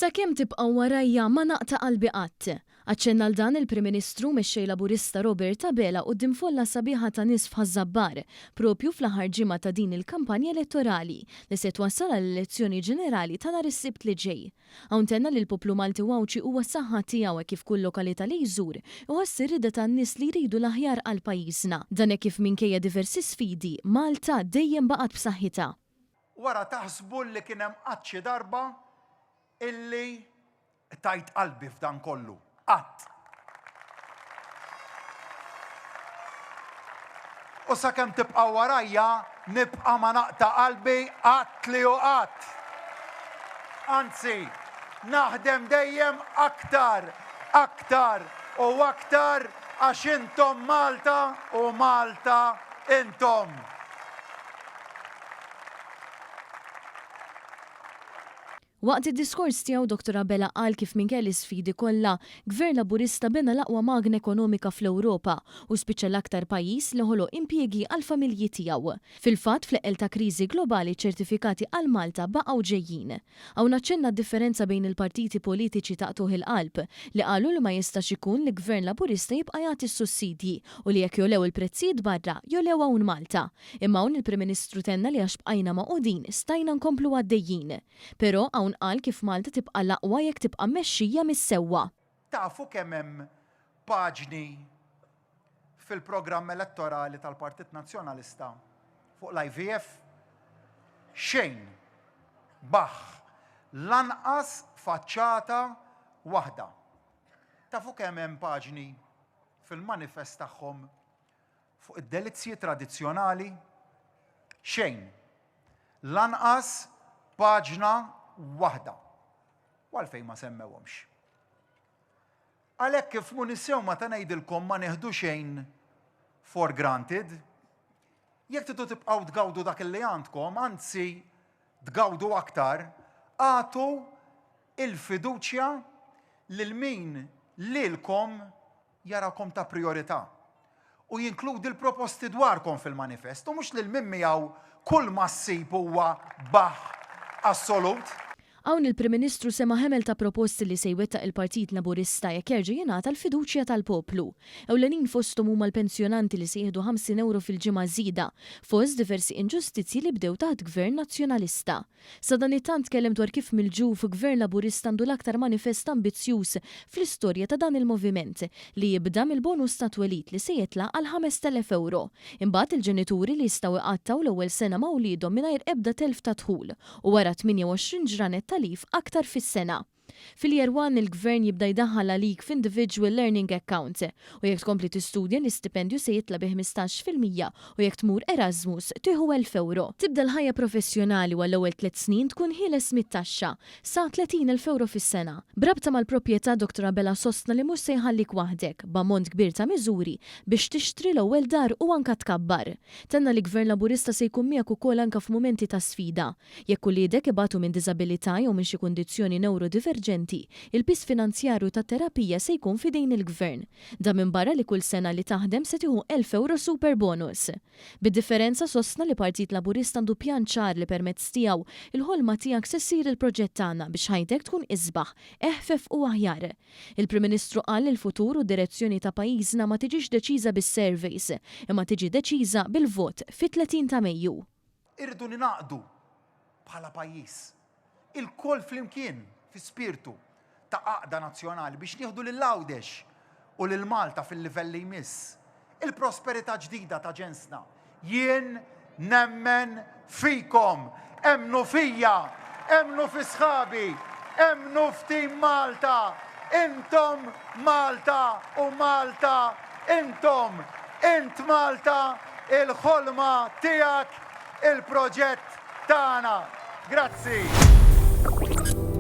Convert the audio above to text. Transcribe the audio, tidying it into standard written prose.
Sakemm tibqa' warajja ma naqta' qalbi qatt. Aċċenna l dan il-Prim Ministru mexxej Laburista Robert Abela quddiem folla sabiħa ta' nies f'Ħażabbar, propju fl-aħħar ġimgħa ta' din il-kampanja elettorali li se twassal għall-elezzjoni ġenerali ta' nhar is-Sibt li ġej. Hawn tenna li l-poplu Malti Wawċi huwa s-saħħa tiegħu kif kull lokalità li jżur iħoss ir-rieda tan-nies li jridu l-aħjar għal pajjiżna. Dan hekk kif minkejja diversi sfidi, Malta dejjem baqgħet b'saħħitha. Wara taħsbu li kien hemm qatt xi darba illi tajt qalbi f'dan kollu. Qatt. U sakemm tibqa' warajja nibqa' ma naqta' qalbi qatt li hu qatt. Anzi, naħdem dejjem aktar u aktar għax intom Malta u Malta intom. Waqt id-diskors tiegħu Dr. Abela qal kif minkejja l-isfidi kollha, Gvern Laburista bena l-aqwa magna ekonomika fl-Ewropa u spiċċa l-aktar pajjiż li ħoloq impjiegi għall-familji tiegħu. Fil-fatt fl-eqel ta' kriżi globali ċertifikati għal Malta baqgħu ġejjin. Hawn naċċenna d-differenza bejn il-partiti politiċi taqtuh il-qalb li qalu li ma jistax ikun li Gvern Laburista jibqa' jagħti s-sussidji u li jekk jolew il-prezzijiet barra jolew hawn Malta. Imma hawn il-Prim Ministru tenna li għax bqajna maqudin stajna nkomplu għaddejjin. Però hawn qal kif Malta tibqa' l-aqwa jekk tibqa' mexxija mis-sewwa. Tafu kemm hemm paġni fil-programm elettorali tal-Partit Nazzjonalista fuq l-IVF? Xejn. Baħ. Lanqas faċċata waħda. Tafu kemm hemm paġni fil-manifest tagħhom fuq id-delizzji tradizzjonali? Xejn. Lanqas paġna waħda. Għalfejn ma semmewhomx. Għalhekk kif mu nissew ma ta' ngħidilkom ma neħdu xejn for granted, jekk tidu tibqgħu tgawdu dak li għandkom, anzi tgawdu aktar, għatu il-fiduċja lil min lilkom jarakom ta' priorità. U jinkludi l-proposti dwarkom fil-manifest, u mhux lil min miegħu kull ma ssib huwa baħ assolut. Hawn il-Prim Ministru sema ħemel ta' proposti li se jwettaq il-Partit Laburista jekk jerġa' jingħata l-fiduċja tal-poplu. Ewlenin fosthom huma l-pensjonanti li se jieħdu 50 euro fil-ġimgħa żieda fost diversi inġustizzji li bdew taħt Gvern Nazzjonalista. Sa dan it-tant tkellem dwar kif mill-ġuf Gvern Laburista għandu l-aktar manifest ambizzjuż fl-istorja ta' dan il-moviment li jibda mill-bonus ta' twelid li se jitlaq għal 5,000 euro. Imbagħad il-ġenituri li jistgħu iqattaw l-ewwel sena mawliedhom mingħajr ebda telf ta' dħul u wara 28 ġranet talif aktar fis-sena. Fil-Year 1 il-Gvern jibda jdaħħal għalik f'Individual Learning Account u jekk tkompli tistudja l-istipendju se jitla bi 15% u jekk tmur Erasmus tieħu 1,000 euro. Tibda l-ħajja professjonali u għall-ewwel 3 snin tkun ħieles mit-taxxa sa 30,000 euro fis-sena. Brabta mal-proprjetà Dr. Abela sostna li mhux se jħallik waħdek b'ammont kbir ta' miżuri biex tixtri l-ewwel dar u anke tkabbar. Tenna li Gvern Laburista se jkun miegħek ukoll anke f'mumenti ta' sfida. Jekk uliedek ibatu minn diżabilità jew minn xi kundizzjoni neurodiverġenti, il-pis finanzjarju ta' terapija se jkun fidejn il-Gvern. Da minn barra li kull sena li taħdem se tieħu 1,000 euro super bonus. Bid-differenza sostna li Partit Laburista għandu pjan ċar li permezz tiegħu il-ħolma tiegħek se ssir il-proġett tagħna biex ħajtek tkun isbaħ, eħfef u aħjar. Il-Prim Ministru qal li l-futur u direzzjoni ta' pajjiżna ma tiġix deċiża bis-surveys, imma tiġi deċiża bil-vot fit-30 ta' Mejju. Irridu ninaqdu bħala pajjiż. Il-koll flimkien fi spirtu ta' għaqda nazzjonali biex nieħdu lill-Għawdex u lil Malta fil-livell li jmiss. Il-prosperità ġdida ta' ġensna. Jien nemmen fikom, emnu fija, emnu fi sħabi, emnu f'tim Malta, intom Malta u Malta, intom, int Malta, il-ħolma tiegħek, il-proġett tagħna. Grazzi.